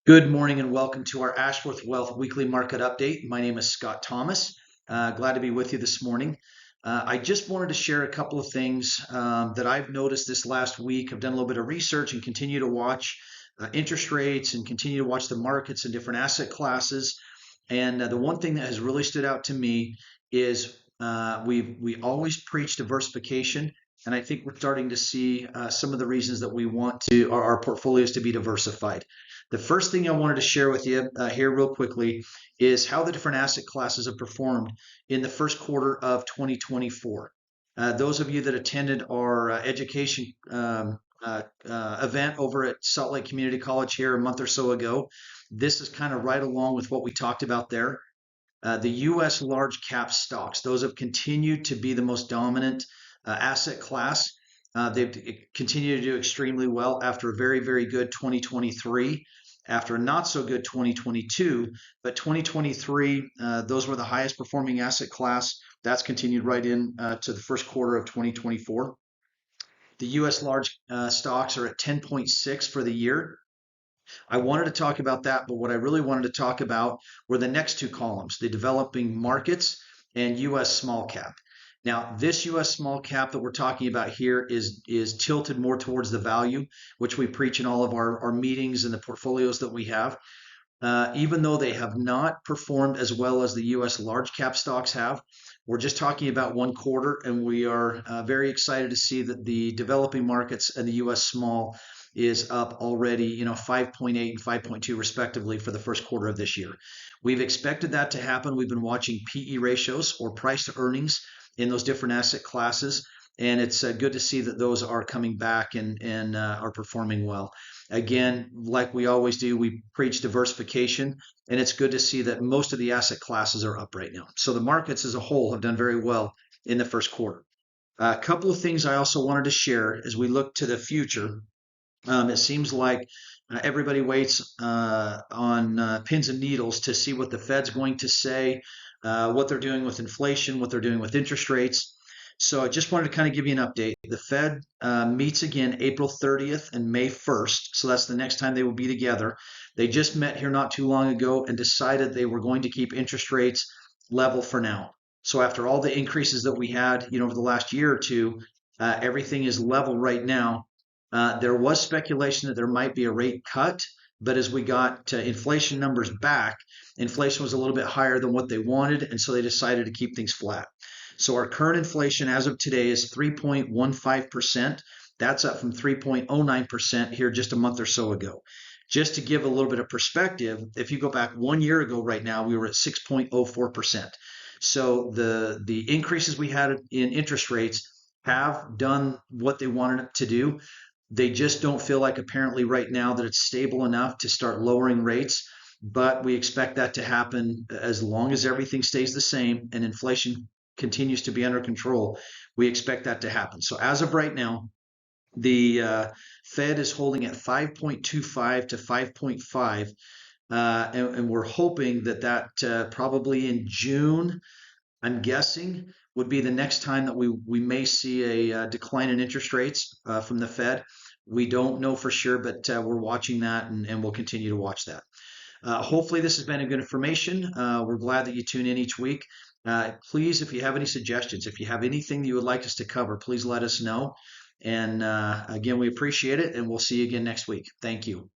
Good morning and welcome to our Ashworth Wealth Weekly Market Update. My name is Scott Thomas. Glad to be with you this morning. I just wanted to share a couple of things that I've noticed this last week. I've done a little bit of research and continue to watch interest rates and continue to watch the markets and different asset classes. And the one thing that has really stood out to me is we always preach diversification. And I think we're starting to see some of the reasons that we want our portfolios to be diversified. The first thing I wanted to share with you here real quickly is how the different asset classes have performed in the first quarter of 2024. Those of you that attended our education event over at Salt Lake Community College here a month or so ago, this is kind of right along with what we talked about there. The U.S. large cap stocks, those have continued to be the most dominant asset class. They've continued to do extremely well after a very, very good 2023, after a not so good 2022. But 2023, those were the highest performing asset class. That's continued right in to the first quarter of 2024. The U.S. large stocks are at 10.6 for the year. I wanted to talk about that, but what I really wanted to talk about were the next two columns, the developing markets and U.S. small cap. Now, this U.S. small cap that we're talking about here is tilted more towards the value, which we preach in all of our meetings and the portfolios that we have. Even though they have not performed as well as the U.S. large cap stocks have, we're just talking about one quarter, and we are very excited to see that the developing markets and the U.S. small is up already, 5.8 and 5.2 respectively for the first quarter of this year. We've expected that to happen. We've been watching PE ratios or price to earnings in those different asset classes, and it's good to see that those are coming back and are performing well. Again, like we always do, we preach diversification, and it's good to see that most of the asset classes are up right now. So the markets as a whole have done very well in the first quarter. A couple of things I also wanted to share as we look to the future. It seems like everybody waits on pins and needles to see what the Fed's going to say, what they're doing with inflation, what they're doing with interest rates. So I just wanted to kind of give you an update. The Fed meets again April 30th and May 1st. So that's the next time they will be together. They just met here not too long ago and decided they were going to keep interest rates level for now. So after all the increases that we had, over the last year or two, everything is level right now. There was speculation that there might be a rate cut, but as we got inflation numbers back, inflation was a little bit higher than what they wanted, and so they decided to keep things flat. So our current inflation as of today is 3.15%. That's up from 3.09% here just a month or so ago. Just to give a little bit of perspective, if you go back 1 year ago right now, we were at 6.04%. So the increases we had in interest rates have done what they wanted it to do. They just don't feel like apparently right now that it's stable enough to start lowering rates, but we expect that to happen as long as everything stays the same and inflation continues to be under control. We expect that to happen. So as of right now, the Fed is holding at 5.25 to 5.5, and we're hoping that probably in June, I'm guessing, would be the next time that we may see a decline in interest rates from the Fed. We don't know for sure, but we're watching that, and we'll continue to watch that. Hopefully this has been a good information. We're glad that you tune in each week. Please, if you have any suggestions, if you have anything that you would like us to cover, please let us know. And again, we appreciate it, and we'll see you again next week. Thank you.